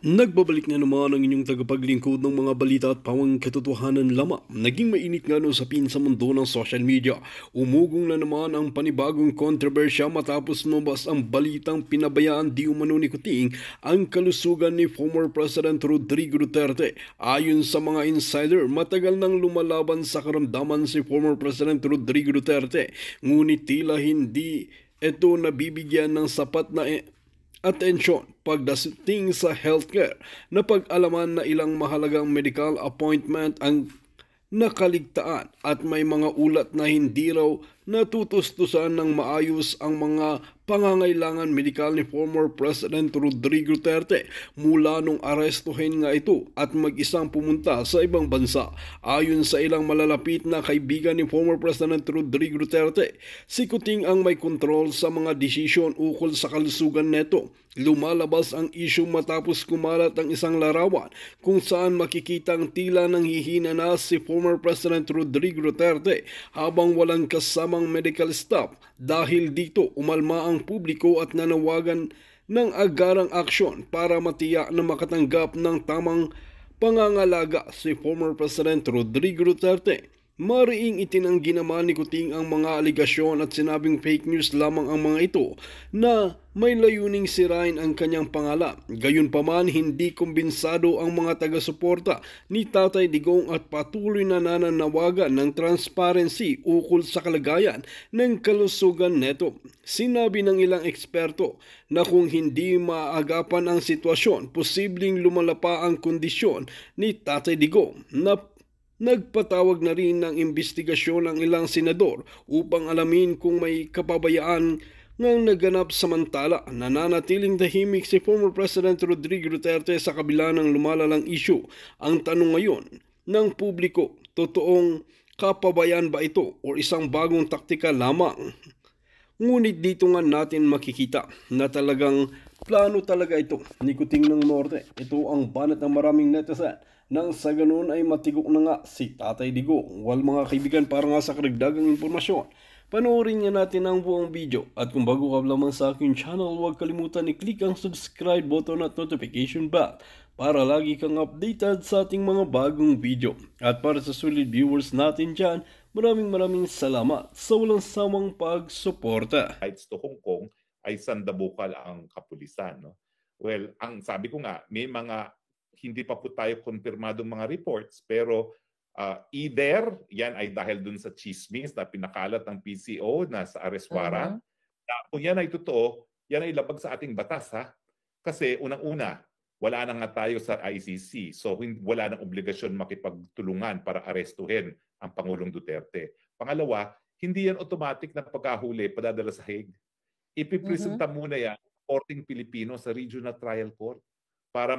Nagbabalik na naman ang inyong tagapaglingkod ng mga balita at pawang katotohanan lamang. Naging mainit nga no sa sa mundo ng social media. Umugong na naman ang panibagong kontrobersya matapos lumabas ang balitang pinabayaan di umano ni Kuting ang kalusugan ni former President Rodrigo Duterte. Ayon sa mga insider, matagal nang lumalaban sa karamdaman si former President Rodrigo Duterte. Ngunit tila hindi ito nabibigyan ng sapat na atensyon pagdating sa healthcare. Napag-alaman na ilang mahalagang medical appointment ang nakaligtaan at may mga ulat na hindi raw natutustusan ng maayos ang mga pangangailangan medikal ni former President Rodrigo Duterte mula nung arestuhin nga ito at mag-isang pumunta sa ibang bansa. Ayon sa ilang malalapit na kaibigan ni former President Rodrigo Duterte, si Kuting ang may kontrol sa mga desisyon ukol sa kalusugan neto. Lumalabas ang isyu matapos kumalat ang isang larawan kung saan makikitang tila nanghihina na si former President Rodrigo Duterte habang walang kasamang medical staff. Dahil dito umalma ang publiko at nanawagan ng agarang aksyon para matiyak na makatanggap ng tamang pangangalaga si former President Rodrigo Duterte. Mariing itinanggi naman ni Kuting ang mga aligasyon at sinabing fake news lamang ang mga ito na may layuning sirain ang kanyang pangalan. Gayunpaman, hindi kumbinsado ang mga taga-suporta ni Tatay Digong at patuloy na nananawagan ng transparency ukol sa kalagayan ng kalusugan neto. Sinabi ng ilang eksperto na kung hindi maagapan ang sitwasyon, posibleng lumala pa ang kondisyon ni Tatay Digong na nagpatawag na rin ng investigasyon ang ilang senador upang alamin kung may kapabayaan ngang naganap samantala. Nananatiling tahimik si former President Rodrigo Duterte sa kabila ng lumalalang isyu. Ang tanong ngayon ng publiko, totoong kapabayaan ba ito o isang bagong taktika lamang? Ngunit dito nga natin makikita na talagang plano talaga ito ni Kuting ng Norte. Ito ang banat ng maraming netizen. Nang sa ganun ay matigok na nga si Tatay Digong. Well mga kaibigan, para nga sa karagdagang impormasyon, panoorin nga natin ang buong video. At kung bago ka lamang sa aking channel, huwag kalimutan i-click ang subscribe button at notification bell para lagi kang updated sa ating mga bagong video. At para sa solid viewers natin dyan, maraming salamat sa walang samang pagsuporta. Rights to Hong Kong ay sandabukal ang kapulisan. No? Well, ang sabi ko nga, may mga hindi pa po tayo konfirmadong mga reports, pero either yan ay dahil dun sa chismis na pinakalat ng PCO na sa arrest warrant. Kung yan ay totoo, yan ay labag sa ating batas. Ha? Kasi unang-una, wala na nga tayo sa ICC. So wala nang obligasyon makipagtulungan para arestuhin ang Pangulong Duterte. Pangalawa, hindi yan automatic na pagkahuli padadala sa Hague. Ipipresenta muna yan Korting Pilipino sa Regional Trial Court para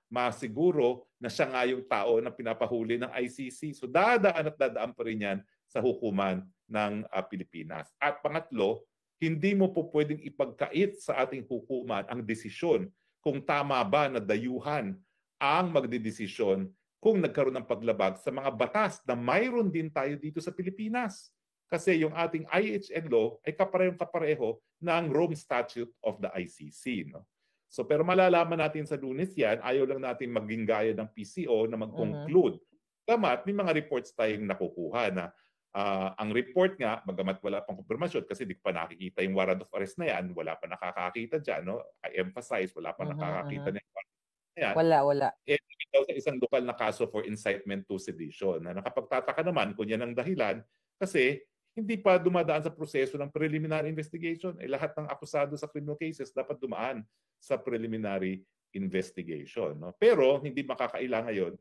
masiguro na siya nga yung tao na pinapahuli ng ICC. So dadaan pa rin yan sa hukuman ng Pilipinas. At pangatlo, hindi mo po pwedeng ipagkait sa ating hukuman ang desisyon kung tama ba na dayuhan ang magdedesisyon kung nagkaroon ng paglabag sa mga batas na mayroon din tayo dito sa Pilipinas. Kasi yung ating IHN law ay kapareho ng Rome Statute of the ICC. No? So pero malalaman natin sa Lunes yan, ayaw lang natin maging gaya ng PCO na mag-conclude. Damat, may mga reports tayong nakukuha na ang report nga, bagamat wala pang konfirmasyon kasi di pa nakikita yung warrant of arrest na yan, wala pa nakakakita dyan. No? I emphasize, wala pa nakakakita na yan. Wala. Daw sa isang lokal na kaso for incitement to sedition. Na nakapagtataka naman kung yan ang dahilan kasi hindi pa dumadaan sa proseso ng preliminary investigation. Lahat ng akusado sa criminal cases dapat dumaan sa preliminary investigation. No? Pero hindi makakaila ngayon,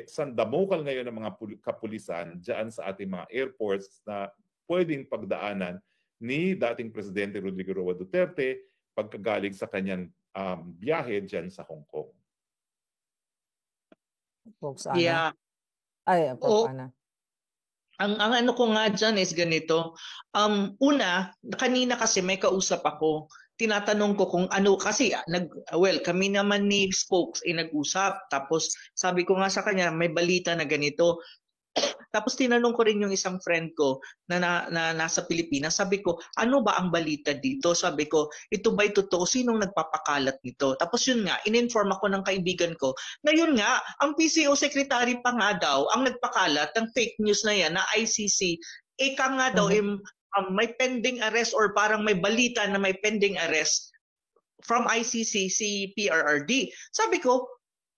sandamukal ngayon ng mga kapulisan dyan sa ating mga airports na pwedeng pagdaanan ni dating Presidente Rodrigo Roa Duterte pagkagaling sa kanyang biyahe dyan sa Hong Kong. Folks, Ana. Yeah. Ay, Ana. Ang ano ko nga dyan is ganito. Una, kanina kasi may kausap ako. Tinatanong ko kung ano, kasi kami naman ni Spokes nag-usap. Tapos sabi ko nga sa kanya, may balita na ganito. Tapos tinanong ko rin yung isang friend ko na nasa Pilipinas. Sabi ko, ano ba ang balita dito? Sabi ko, ito ba'y totoo? Sinong nagpapakalat nito? Tapos yun nga, in-inform ako ng kaibigan ko na yun nga, ang PCO secretary pa nga daw ang nagpakalat ng fake news na yan na ICC. Ika nga daw, may pending arrest or parang may balita na may pending arrest from ICC si PRRD. Sabi ko,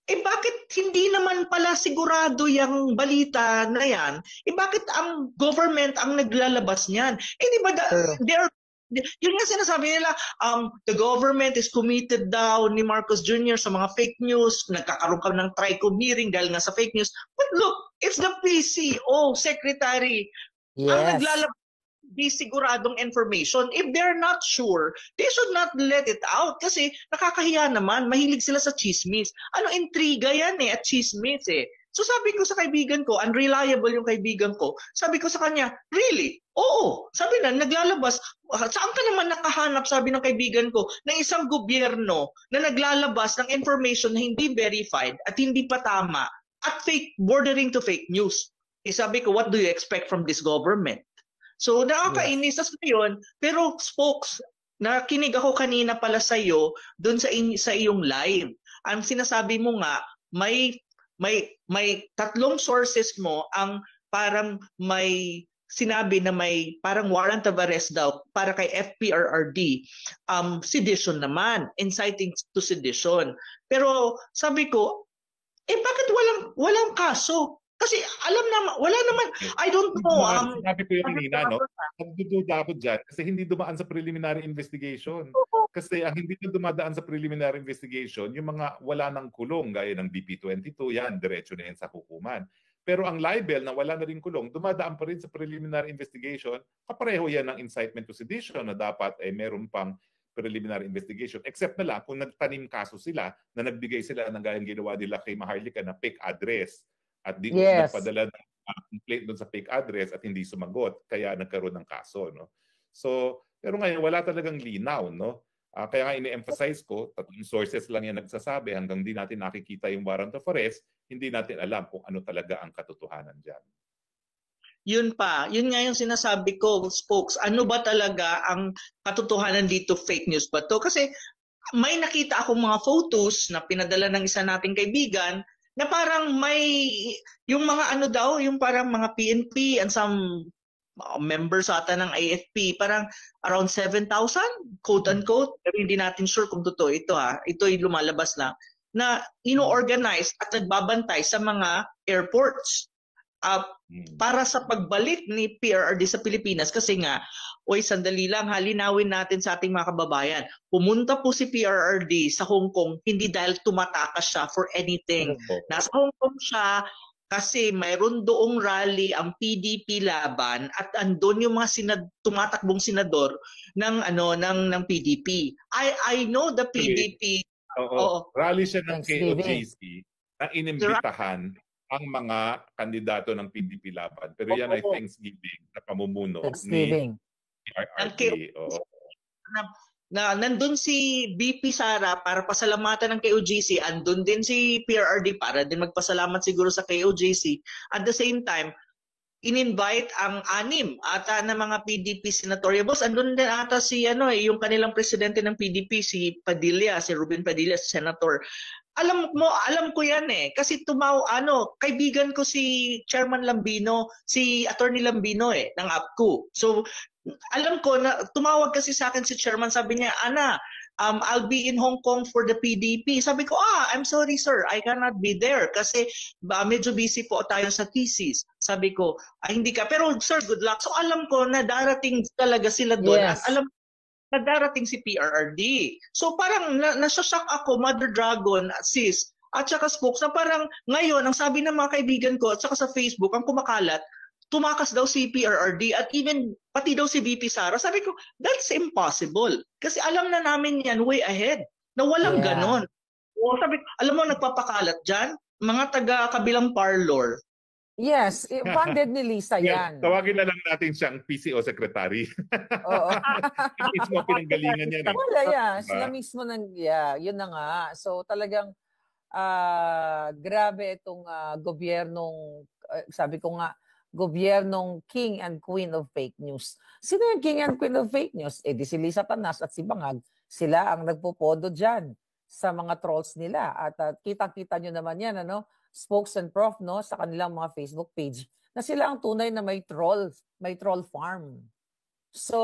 bakit hindi naman pala sigurado yung balita na yan? Bakit ang government ang naglalabas niyan? Di ba yun nga sinasabi nila, the government is committed daw ni Marcos Jr. sa mga fake news, nagkakaroon ka ng TRICOM hearing dahil nga sa fake news. But look, it's the PCO secretary ang naglalabas di siguradong information. If they're not sure, they should not let it out kasi nakakahiya naman. Mahilig sila sa chismis. Intriga yan at chismis So sabi ko sa kaibigan ko, unreliable yung kaibigan ko, sabi ko sa kanya, really? Oo. Sabi na, naglalabas. Saan ka naman nakahanap, sabi ng kaibigan ko, ng isang gobyerno na naglalabas ng information na hindi verified at hindi pa tama at fake, bordering to fake news. Sabi ko, what do you expect from this government? So nakakainis sa yun, pero spokes, nakinig ako kanina pala sa iyo doon sa iyong live. Ang sinasabi mo nga, may tatlong sources mo ang parang may sinabi na may parang warrant of arrest daw para kay FPRRD. Sedition naman, inciting to sedition. Pero sabi ko, bakit walang kaso? Kasi alam naman, wala naman, I don't know. Sinabi ko yung kanina, no? Nagdududa ako dyan kasi hindi dumaan sa preliminary investigation. Kasi ang hindi na dumadaan sa preliminary investigation, yung mga wala ng kulong, gaya ng BP22, yan, diretso na yan sa hukuman. Pero ang libel na wala na rin kulong, dumadaan pa rin sa preliminary investigation, kapareho yan ng incitement to sedition na dapat meron pang preliminary investigation. Except na lang kung nagtanim kaso sila na nagbigay sila ng gayang ginawa nila kay Maharlika na fake address. At di nagpadala ng complaint doon sa fake address at hindi sumagot, kaya nagkaroon ng kaso, no? So, pero ngayon wala talagang linaw, no? Kaya nga ini-emphasize ko, tatlong sources lang yan nagsasabi hanggang di natin nakikita yung warrant of arrest, hindi natin alam kung ano talaga ang katotohanan diyan. Yun nga yung sinasabi ko, spokes. Ano ba talaga ang katotohanan dito, fake news ba to? Kasi may nakita akong mga photos na pinadala ng isa nating kaibigan na parang may, yung mga yung parang mga PNP and some members ata ng AFP, parang around 7,000, quote-unquote, pero hindi natin sure kung totoo ito Ito'y lumalabas na ino-organize at nagbabantay sa mga airports para sa pagbalik ni PRRD sa Pilipinas. Kasi nga, sandali lang, linawin natin sa ating mga kababayan. Pumunta po si PRRD sa Hong Kong hindi dahil tumatakas siya for anything. Nasa Hong Kong siya kasi mayroon doong rally ang PDP laban at andun yung mga tumatakbong senador ng PDP. I know the PDP. Rally siya ng KOJC na inimbitahan ang mga kandidato ng PDP laban. Pero yan ay Thanksgiving na pamumuno ni PRRD. Nandun si BP Sara para pasalamatan ng KOJC, andun din si PRRD para din magpasalamat siguro sa KOJC. At the same time, in-invite ang 6 ata na mga PDP senatoriables. Andun din ata si yung kanilang presidente ng PDP, si Padilla, si Ruben Padilla, si senator. Alam ko yan kasi kaibigan ko si Chairman Lambino, si Attorney Lambino ng APCO. So alam ko na tumawag kasi sa akin si Chairman, sabi niya, Ana, I'll be in Hong Kong for the PDP. Sabi ko, I'm sorry sir, I cannot be there kasi medyo busy po tayo sa thesis. Sabi ko, hindi ka. Pero sir, good luck. So alam ko na darating talaga sila doon. Yes. Alam na darating si PRRD. So parang nasashock ako, Mother Dragon, sis, at saka spokes, na parang ngayon, ang sabi ng mga kaibigan ko at saka sa Facebook, ang kumakalat, tumakas daw si PRRD at even pati daw si VP Sara. Sabi ko, that's impossible. Kasi alam na namin yan way ahead na walang ganon. Sabi ko, alam mo, nagpapakalat dyan, mga taga-kabilang parlor. Yes, funded ni Lisa yan. Tawagin na lang natin siyang PCO secretary. Oo. Mismo pinanggalingan niya. Wala sila mismo yun na nga. So talagang grabe itong gobyernong, sabi ko nga, gobyernong king and queen of fake news. Sino yung king and queen of fake news? Eh di si Lisa Tanas at si Bangag, sila ang nagpopodo dyan sa mga trolls nila. At kitang-kita nyo naman yan, ano? Spokes and Prof, no? Sa kanilang mga Facebook page, na sila ang tunay na may troll farm. So,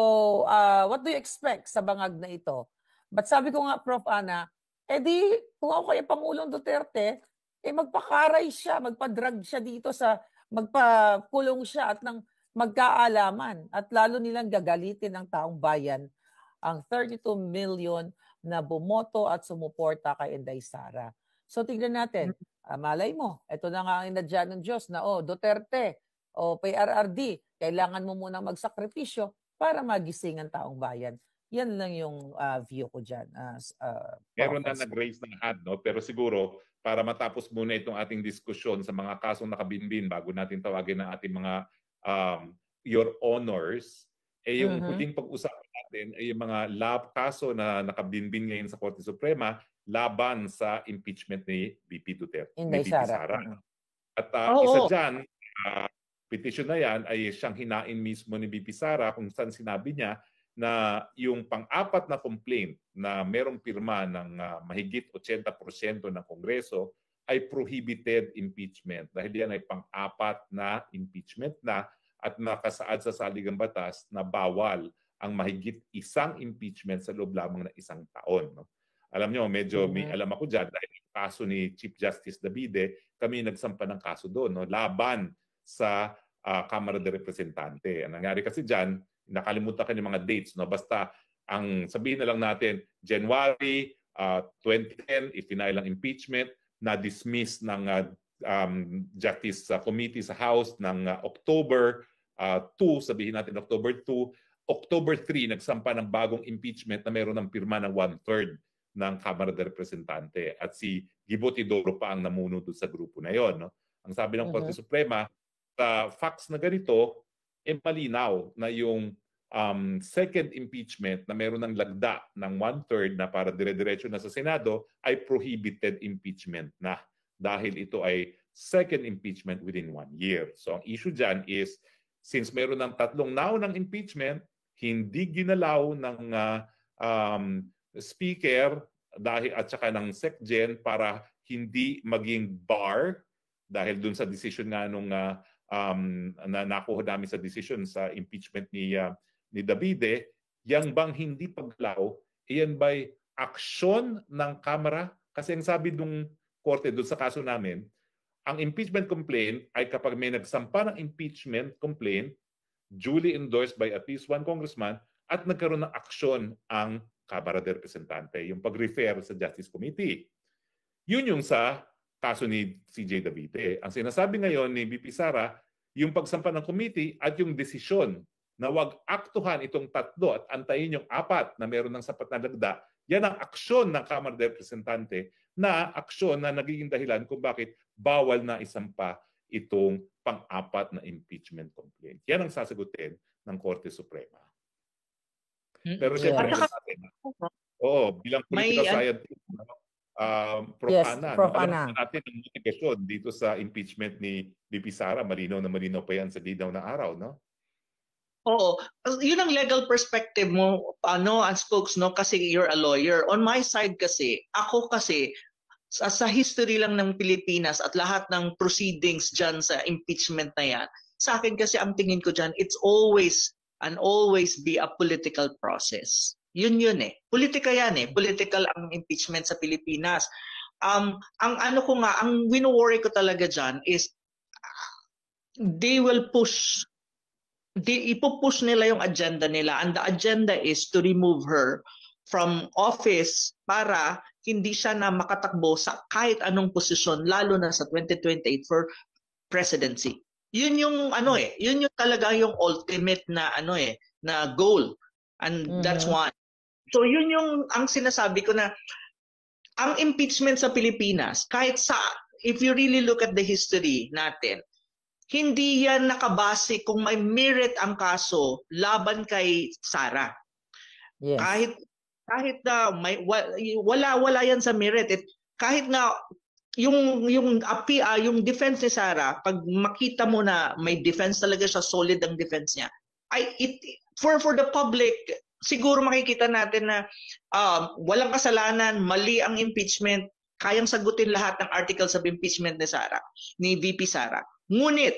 what do you expect sa Bangag na ito? But sabi ko nga, Prof. Ana, di, kung ako kay Pangulong Duterte, magpakaray siya, magpa-drug siya dito magpakulong siya at nang magkaalaman. At lalo nilang gagalitin ng taong bayan ang 32 million na bumoto at sumuporta kay Inday Sara. So tignan natin, malay mo, ito na nga ang inadya ng Diyos na, Duterte, PRRD, kailangan mo munang magsakripisyo para magising ang taong bayan. Yan lang yung view ko dyan. Meron na nag-raise ng hand, no? Pero siguro, para matapos muna itong ating diskusyon sa mga kasong nakabinbin bago natin tawagin ang ating mga your honors, yung huling pag-usapan natin ay yung mga kaso na nakabinbin ngayon sa Korte Suprema laban sa impeachment ni VP Duterte, ni VP Sara. At isa dyan, petition na yan ay siyang hinain mismo ni VP Sara kung saan sinabi niya na yung pang-apat na complaint na merong pirma ng mahigit 80% ng Kongreso ay prohibited impeachment dahil yan ay pang-apat na impeachment na at nakasaad sa saligang batas na bawal ang mahigit isang impeachment sa loob lamang ng isang taon. No? Alam nyo, medyo may alam ako dyan dahil yung kaso ni Chief Justice Davide, kami nagsampa ng kaso doon, no? Laban sa Kamara de Representante. Ang nangyari kasi dyan, nakalimutan ka yung mga dates, no? Basta ang sabihin na lang natin, January 2010, ifinail ang impeachment, na-dismiss ng Justice Committee sa House ng October 2, sabihin natin October 2, October 3, nagsampa ng bagong impeachment na meron ng pirma ng 1/3 ng Kamara de Representante. At si Gibo Teodoro pa ang namuno doon sa grupo na yon. No? Ang sabi ng Korte Suprema, sa facts na ganito, malinaw na yung second impeachment na meron ng lagda ng 1/3 na para dire-diretso na sa Senado ay prohibited impeachment na dahil ito ay second impeachment within 1 year. So ang issue dyan is since meron ng tatlong naunang impeachment, hindi ginalaw ng speaker dahil at saka ng SecGen para hindi maging bar dahil dun sa decision nga nung na nakuha namin sa decision sa impeachment ni Davide, yang bang hindi paglaw, iyan ba'y aksyon ng Kamara? Kasi ang sabi ng Korte doon sa kaso namin, ang impeachment complaint ay kapag may nagsampa ng impeachment complaint, duly endorsed by at least one congressman, at nagkaroon ng aksyon ang Kamara de Representante, yung pag-refer sa Justice Committee. Yun yung sa kaso ni CJ Davide. Ang sinasabi ngayon ni VP Sara, yung pagsampa ng committee at yung desisyon na wag aktuhan itong tatlo at antayin yung apat na meron ng sapat na lagda, yan ang aksyon ng Kamara de Representante na aksyon na nagiging dahilan kung bakit bawal na isampa itong pang-apat na impeachment complaint. Yan ang sasagutin ng Korte Suprema. Pero siyempre, bilang political scientist, Prof. Ana, alam natin ang motivasyon dito sa impeachment ni VP Sara. Malinaw na malinaw pa yan sa linaw ng araw, no? Oo. Yun ang legal perspective mo, as spokes, no? Kasi you're a lawyer. On my side kasi, ako kasi, sa history lang ng Pilipinas at lahat ng proceedings dyan sa impeachment na yan, sa akin kasi ang tingin ko dyan, it's always and always be a political process. Yun eh. Politika yan eh. Political ang impeachment sa Pilipinas. Ang wino-worry ko talaga dyan is they will push. Ipupush nila yung agenda nila, and the agenda is to remove her from office para hindi siya na makatakbo sa kahit anong posisyon, lalo na sa 2028 for presidency. Yun yung yun yung talaga yung ultimate na na goal, and that's one. So yun yung ang sinasabi ko na ang impeachment sa Pilipinas, kahit if you really look at the history natin, hindi yan nakabase kung may merit ang kaso laban kay Sara. Yes. Kahit na wala yan sa merit. Kahit nga yung defense ni Sara, pag makita mo na may defense talaga siya, solid ang defense niya, for the public, siguro makikita natin na walang kasalanan, mali ang impeachment, kayang sagutin lahat ng articles of impeachment ni VP Sara. Ngunit,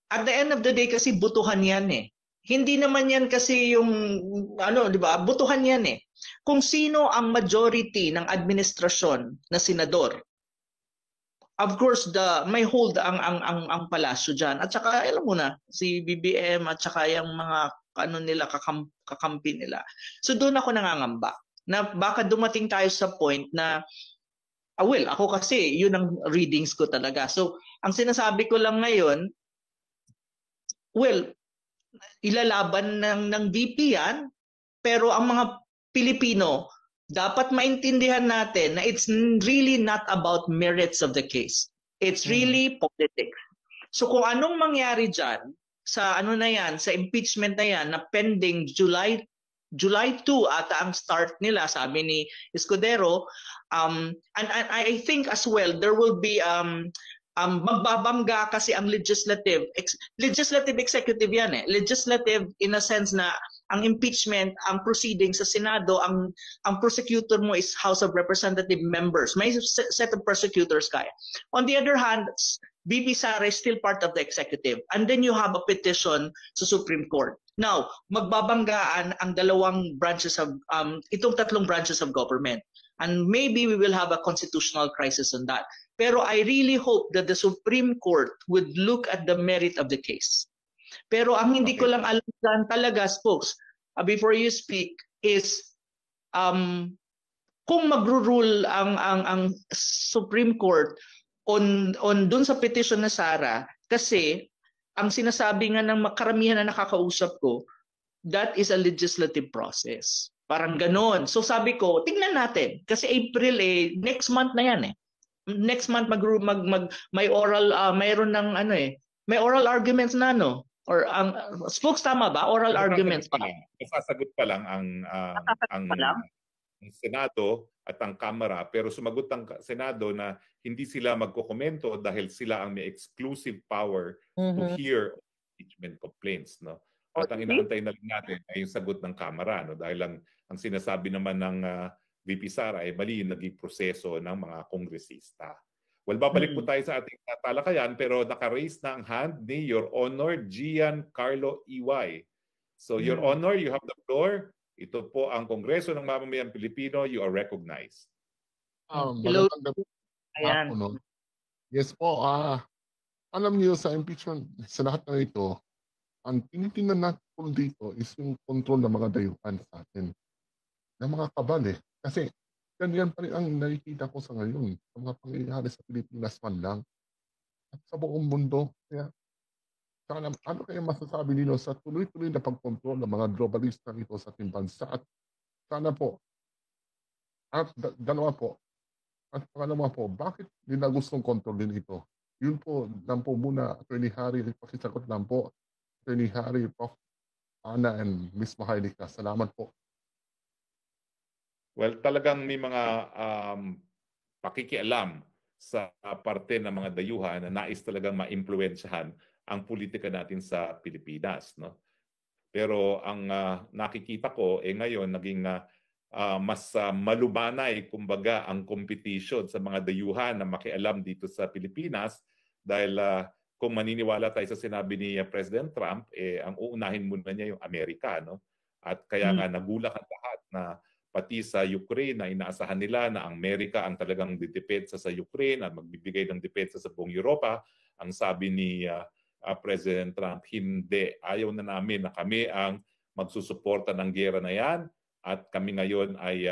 at the end of the day kasi butuhan yan eh. Hindi naman yan kasi yung, di ba, butuhan yan eh. Kung sino ang majority ng administrasyon na senador, of course, may hold ang palasyo dyan. At saka, alam mo na, si BBM at saka yung mga kakampi nila. So doon ako nangangamba na baka dumating tayo sa point na, ako kasi, yun ang readings ko talaga. So, ang sinasabi ko lang ngayon, ilalaban ng VP yan, pero ang mga Pilipino, dapat maintindihan natin na it's really not about merits of the case. It's really politics. So kung anong mangyari dyan, sa sa impeachment na yan, na pending July 2 ata ang start nila, sabi ni Escudero, and I think as well, there will be magbabangga kasi ang legislative executive yan eh. Legislative in a sense na ang impeachment, ang proceeding sa Senado, ang prosecutor mo is House of Representative members. May set of prosecutors kaya. On the other hand, VP Sara is still part of the executive. And then you have a petition sa Supreme Court. Now, magbabanggaan ang dalawang branches of, itong tatlong branches of government. And maybe we will have a constitutional crisis on that. Pero I really hope that the Supreme Court would look at the merit of the case. Pero ang hindi ko lang alam talaga, Spokes, before you speak, is kung magro-rule ang Supreme Court on dun sa petition na Sara, kasi ang sinasabi nga ng karamihan na nakakausap ko, that is a legislative process. Parang ganon. So sabi ko, tingnan natin. Kasi April next month na yan eh. Next month may oral, mayroon ng may oral arguments na or ang Spokes, tama ba? Oral arguments pa. Sasagot pa lang ang Senado at ang Kamara, pero sumagot ang Senado na hindi sila magkokomento dahil sila ang may exclusive power to hear impeachment complaints, no? At ang inaantay na lang natin ay yung sagot ng Kamara, no? Dahil ang sinasabi naman ng VP Sara ay mali yung naging proseso ng mga kongresista. Well, babalik po tayo sa ating talakayan, pero naka-raise na ang hand ni Your Honor Giancarlo E.Y. So, Your Honor, you have the floor. Ito po ang Kongreso ng Mamamayang Pilipino. You are recognized. Hello. Ayan. Yes po. Alam niyo sa impeachment, sa lahat ng ito, ang tinitingnan natin po dito is yung control ng mga dayuhan sa atin. Ng mga kabal eh. Kasi ganyan pa rin ang nakikita ko sa ngayon sa mga pangyayari sa Pilipinas man lang at sa buong mundo. Kaya ano kaya masasabi nila sa tuloy-tuloy na pagkontrol ng mga globalista nito sa ating bansa? At sana po, at dalawa po, at pangalawa po, bakit nila gustong kontrolin ito? Yun po lang po muna, Attorney Harry, pakisagot lang po. Attorney Harry, Prof. Ana, and Ms. Mahaylika. Salamat po. Well, talagang may mga pakikialam sa parte ng mga dayuhan na nais talagang maimpluwensyahan ang politika natin sa Pilipinas, no? Pero ang nakikita ko ngayon naging mas malumanay kumbaga ang competition sa mga dayuhan na makialam dito sa Pilipinas dahil kung maniniwala tayo sa sinabi ni President Trump, ang uunahin muna niya yung Amerika, no? At kaya nga nagulat ang lahat na pati sa Ukraine na inaasahan nila na ang Amerika ang talagang didepensa sa Ukraine at magbibigay ng depensa sa buong Europa. Ang sabi ni President Trump, hindi. Ayaw na namin na kami ang magsusuporta ng giyera na yan at kami ngayon ay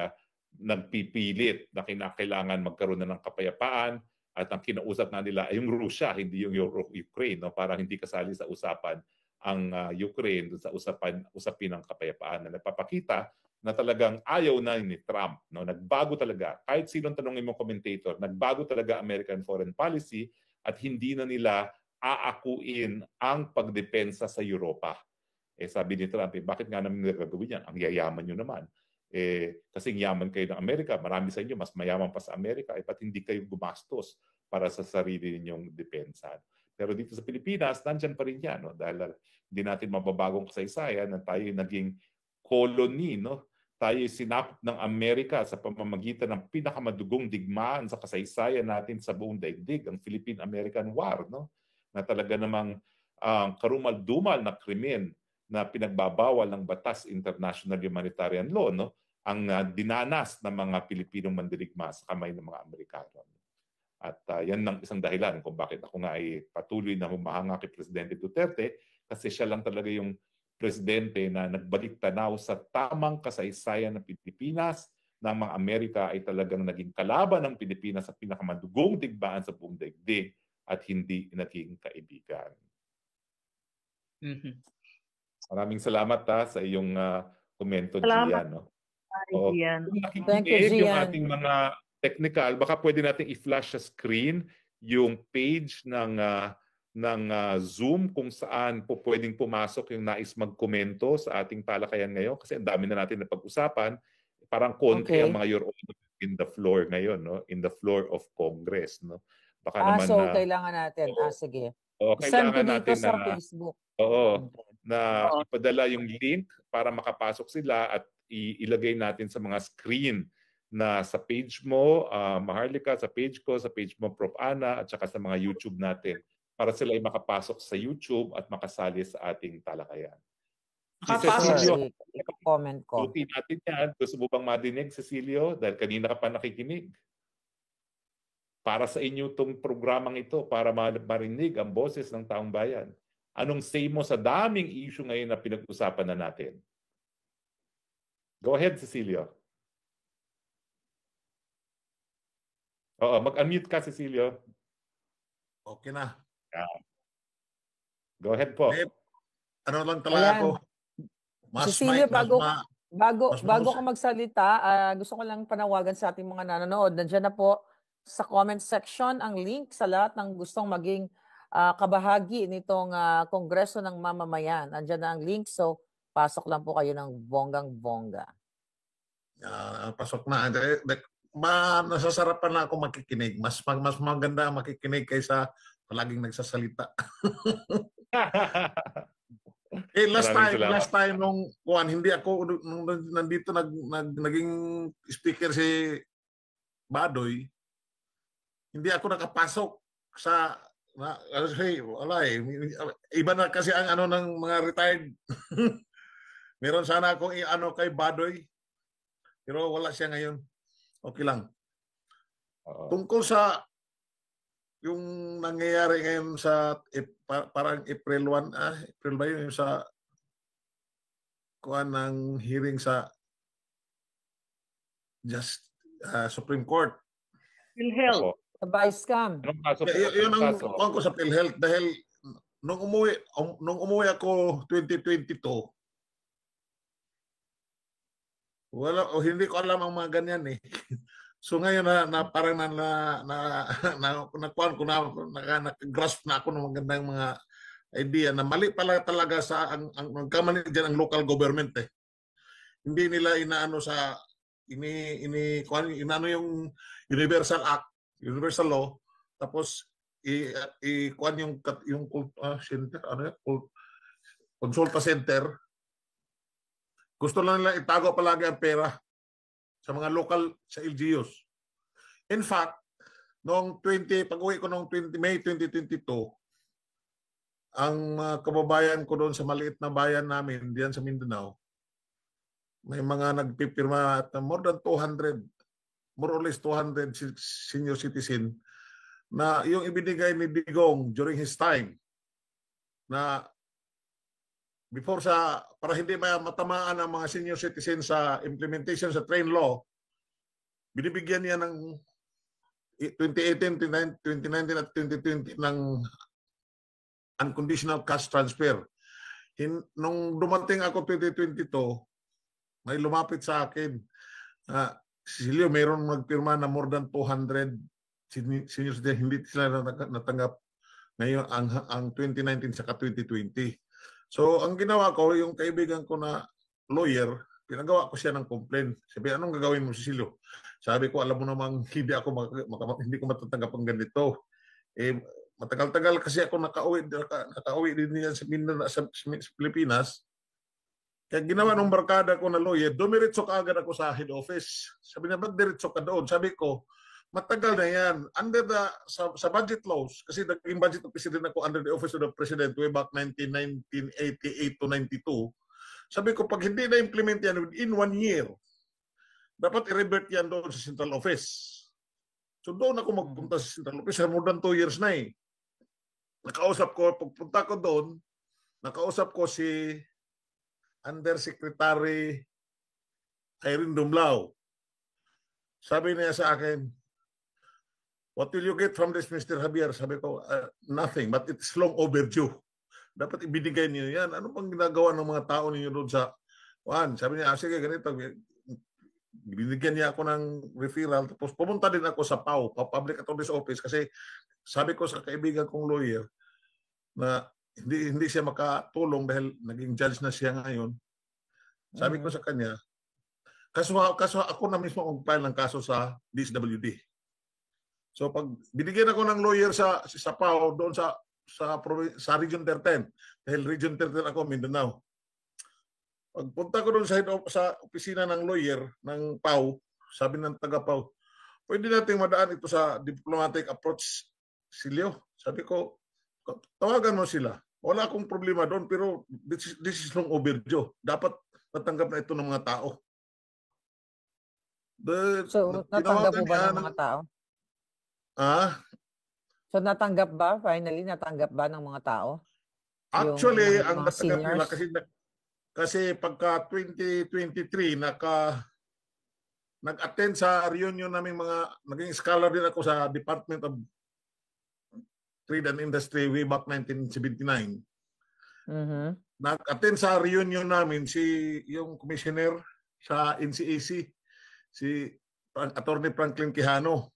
nagpipilit na kinakailangan magkaroon na ng kapayapaan at ang kinausap na nila ay yung Russia, hindi yung Ukraine, no? Para hindi kasali sa usapan ang Ukraine sa usapin ng kapayapaan na nagpapakita na talagang ayaw na ni Trump, no? Nagbago talaga. Kahit sinong tanongin mo commentator, nagbago talaga American foreign policy at hindi na nila aakuin ang pagdepensa sa Europa. Sabi ni Trump, bakit nga namin gagawin yan? Ang yayaman nyo naman. Kasing yaman kayo ng Amerika, marami sa inyo mas mayaman pa sa Amerika, ba't hindi kayo gumastos para sa sarili ninyong depensa? Pero dito sa Pilipinas, nandyan pa rin yan, no? Dahil hindi natin mababagong kasaysayan na tayo naging colony, no? Tayo sinakop ng Amerika sa pamamagitan ng pinakamadugong digmaan sa kasaysayan natin sa buong daigdig, ang Philippine-American War, no? Na talaga namang karumal-dumal na krimen na pinagbabawal ng batas international humanitarian law, no? Ang dinanas ng mga Pilipinong mandirigma sa kamay ng mga Amerikano. At yan ang isang dahilan kung bakit ako nga ay patuloy na humahanga kay Presidente Duterte, kasi siya lang talaga yung presidente na nagbalik tanaw sa tamang kasaysayan ng Pilipinas, na ang mga Amerika ay talagang naging kalaban ng Pilipinas sa pinakamadugong digmaan sa buong daigdig at hindi naging kaibigan. Maraming salamat sa iyong komento, Salamat. Gian. No? Gian. Thank you, Yung Gian. ating mga technical, baka pwede natin i-flash sa screen yung page ng Zoom kung saan po pwedeng pumasok yung nais magkomento sa ating talakayan ngayon, kasi ang dami na natin na pag-usapan. Parang konti ang mga Your Honor in the floor ngayon, no? In the floor of Congress, no? Baka naman so kailangan natin. Sige. Send ko dito sa Facebook. Na ipadala yung link para makapasok sila at ilagay natin sa mga screen na sa page mo, Maharlika, sa page ko, sa page mo, Prof. Ana, at saka sa mga YouTube natin, para sila ay makapasok sa YouTube at makasali sa ating talakayan. Comment ko. Tuti natin yan. Gusto mo bang madinig, Cecilio? Dahil kanina ka pa nakikinig. Para sa inyo itong programang ito, para marinig ang boses ng taong bayan. Anong say mo sa daming issue ngayon na pinag-usapan na natin? Go ahead, Cecilio. Oo, mag-unmute ka, Cecilio. Okay na. Go ahead po. Ano lang talaga ako. Cecilio, bago ko magsalita, gusto ko lang panawagan sa ating mga nanonood. Nandiyan na po sa comment section ang link sa lahat ng gustong maging kabahagi nitong Kongreso ng Mamamayan. Nandiyan na ang link, so pasok lang po kayo ng bonggang-bongga. Pasok na. Nasasarapan na ako makikinig. Mas maganda makikinig kaysa palaging nagsasalita. Last time nung hindi ako nandito naging speaker si Badoy, hindi ako nakapasok sa iba na kasi ang ng mga retired. Meron sana akong kay Badoy, pero wala siya ngayon. Okay lang. Tungkol sa yung nangyayari ngayon sa parang April 1, April ba yun, sa kuan ng hearing sa Supreme Court. PhilHealth. Sa Vice-Cam. Yun ang kuan ko sa PhilHealth dahil nung umuwi ako 2022, hindi ko alam ang mga ganyan eh. So ngayon parang nakuan ko nag-grasp na ako ng magandang mga idea na mali pala talaga sa ang kamali diyan ang local government eh. Hindi nila inaano sa inano yung Universal Act, Universal Law, tapos kuan yung center, Consulta Center. Gusto lang nila itago palagi ang pera sa mga local, sa LGUs. In fact, pag-uwi ko noong May 2022, ang kababayan ko doon sa maliit na bayan namin, diyan sa Mindanao, may mga nagpipirma at more or less 200 senior citizen na yung ibinigay ni Digong during his time na para hindi matamaan ang mga senior citizen sa implementation sa train law, binibigyan niya ng 2018, 2019 at 2020 ng unconditional cash transfer. Nung dumating ako 2022, may lumapit sa akin, Cecilio, mayroon magpirma na more than 200 senior citizen, hindi sila natanggap ngayon ang 2019 saka 2020. So, ang ginawa ko, yung kaibigan ko na lawyer, pinagawa ko siya ng complaint. Sabi, anong gagawin mo, Cecilio? Sabi ko, alam mo namang hindi hindi ko matatanggap ang ganito. Matagal-tagal kasi ako nakauwi din niyan sa Pilipinas. Kaya ginawa ng barkada ko na lawyer, dumiretso ka agad ako sa head office. Sabi niya, ba't diretso ka doon? Sabi ko, matagal na yan. Under sa budget laws, kasi naging budget officer din ako under the office of the president way back 1988 to 92. Sabi ko, pag hindi na-implement yan within 1 year, dapat i-revert yan doon sa central office. So doon ako magpunta sa central office. More than 2 years na eh. Nakausap ko, pagpunta ko doon, nakausap ko si Undersecretary Irene Dumlao. Sabi niya sa akin, what will you get from this, Mr. Javier? Sabi ko, nothing, but it's long overdue. Dapat ibinigay niyo yan. Ano pang ginagawa ng mga tao ninyo doon sa Juan? Sabi niya, sige, ganito. Binigyan niya ako ng referral. Tapos pumunta din ako sa PAO, Public Attorney's Office, kasi sabi ko sa kaibigan kong lawyer na hindi siya makatulong dahil naging judge na siya ngayon. Sabi ko sa kanya, kaso ako na mismo ang file ng kaso sa DSWD. So pag binigyan ako ng lawyer sa PAO doon sa Region 13, dahil Region 13 ako, Mindanao. Pagpunta ko doon sa opisina ng lawyer ng PAO, sabi ng taga-PAO, pwede nating madaan ito sa diplomatic approach, Silio. Sabi ko, tawagan mo sila. Wala akong problema doon, pero this is long overdue. Dapat natanggap na ito ng mga tao. So, natanggap mo ba ng mga tao? So, natanggap ba? Finally, natanggap ba ng mga tao? Actually, yung ang natanggap nila seniors? kasi pagka 2023, nag-attend sa reunion naming naging scholar din ako sa Department of Trade and Industry way back 1979. Nag-attend sa reunion namin yung commissioner sa NCAC, si Attorney Franklin Quijano.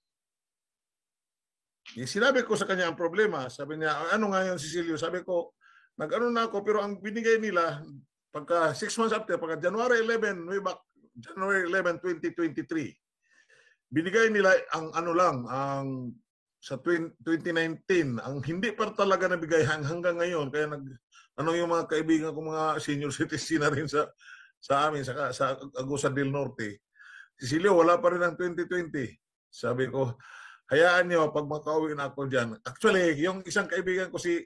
Sinabi ko sa kanya ang problema. Sabi niya, ano nga yun, Cecilio? Sabi ko, nag-ano na ako, pero ang binigay nila, pagka 6 months after, pagka January 11, way back January 11, 2023, binigay nila ang sa 2019, ang hindi pa talaga nabigay hanggang ngayon. Kaya yung mga kaibigan ko, mga senior citizen na rin sa amin, sa Agusan del Norte. Cecilio, wala pa rin ang 2020. Sabi ko, hayaan nyo, pag makauwi na ako dyan. Actually, yung isang kaibigan ko si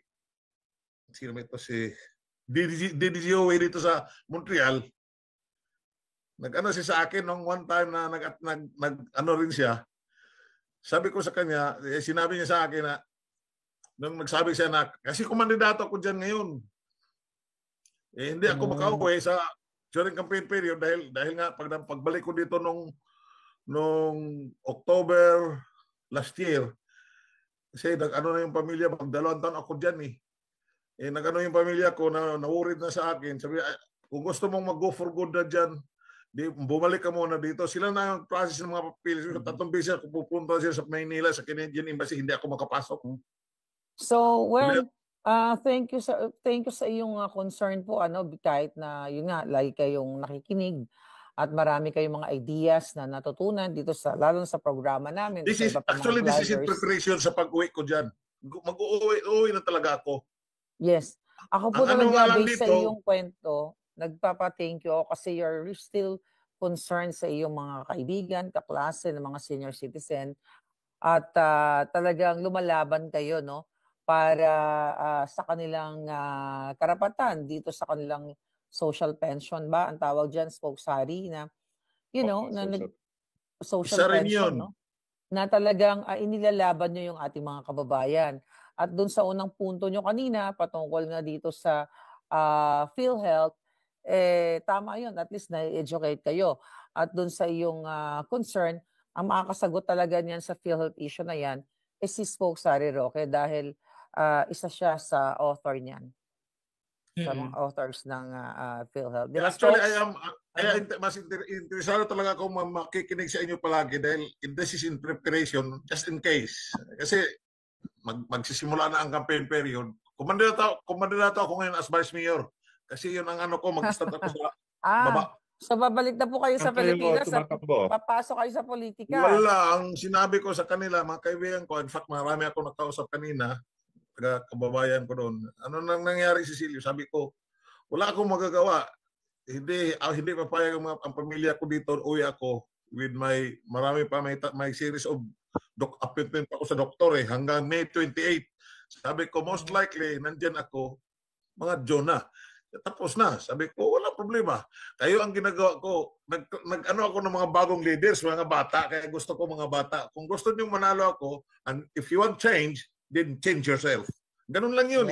DDGOA dito sa Montreal, nag-ano siya sa akin nung one time na nag-ano rin siya. Sabi ko sa kanya, sinabi niya sa akin na, nung nagsabi siya na, kasi kumandidato ako dyan ngayon. Hindi ako makauwi during campaign period dahil nga pagbalik ko dito nung October last year, kasi nag-ano na yung pamilya, mag-2 taon ako dyan eh. Nag-ano yung pamilya ko na worried na sa akin. Sabi, kung gusto mong mag-go for good na dyan, bumalik ka muna dito. Sila na yung process ng mga papilis. 3 beses ako pupunta sila sa Maynila, sa Canadian Embassy, hindi ako makapasok. So, thank you sa iyong concern po, kahit na yun nga, lagi kayong nakikinig at marami kayong mga ideas na natutunan dito lalo sa programa namin. This is in preparation sa pag-uwi ko dyan. Mag-uwi na talaga ako. Yes. Ako po talaga, based sa iyong kwento, nagpapa-thank you ako kasi you're still concerned sa iyong mga kaibigan, kaklase ng mga senior citizen at talagang lumalaban kayo para sa kanilang karapatan dito sa kanilang social pension ba ang tawag diyan, spokesari na social pension na talagang inilalaban niyo yung ating mga kababayan. At doon sa unang punto nyo kanina patungkol nga dito sa PhilHealth, tama yun, at least na-educate kayo. At doon sa iyong concern, ang makakasagot talaga niyan sa PhilHealth issue na yan is si Spokesari Roque dahil isa siya sa author niyan. Sa mga authors ng PhilHealth. Actually, mas interesado talaga ako makikinig sa inyo palagi dahil this is in preparation just in case. Kasi magsisimula na ang campaign period. Kumandidato ako ngayon as Vice Mayor. Kasi yun ang ko, mag-start ako sa So babalik na po kayo sa Saan kayo Pilipinas at tumatakbo? papasok kayo sa politika. Wala. Ang sinabi ko sa kanila, mga kaibigan ko, in fact, marami ako nakausap kanina, kababayan ko doon. Ano nang nangyari, Cecilio? Sabi ko, wala akong magagawa. Hindi papayag ang pamilya ko dito. Uwi ako with marami pa, may series of appointment ako sa doktor hanggang May 28. Sabi ko, most likely, nandyan ako, mga Jonah. Tapos na. Sabi ko, wala problema. Kayo ang ginagawa ko. Nag-ano ako ng mga bagong leaders, mga bata. Kaya gusto ko mga bata. Kung gusto niyo manalo ako, and if you want change, then change yourself. Ganun lang yun.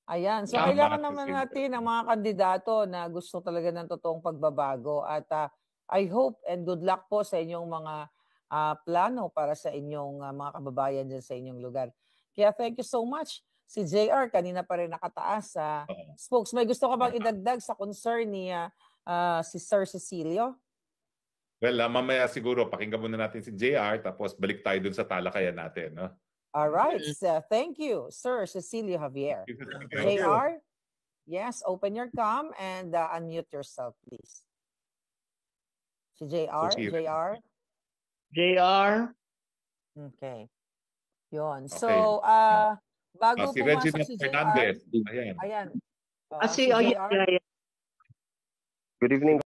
Ayan. So Tama, kailangan naman Cecilio. natin ang mga kandidato na gusto talaga ng totoong pagbabago. At I hope and good luck po sa inyong mga plano para sa inyong mga kababayan dyan sa inyong lugar. Kaya thank you so much. Si JR, kanina pa rin nakataas sa spokes. May gusto ka bang idagdag sa concern ni si Sir Cecilio? Well, mamaya siguro pakinggan muna natin si JR tapos balik tayo dun sa talakayan natin. No? All right. So, thank you, Sir Cecilio Javier. JR, yes, open your cam and unmute yourself, please. Si JR, JR. JR. Okay. Yun. Okay. So, bago Si pumasok Regina si JR. Fernandez. Ayan. Ayan. Kasi, si JR. Good evening.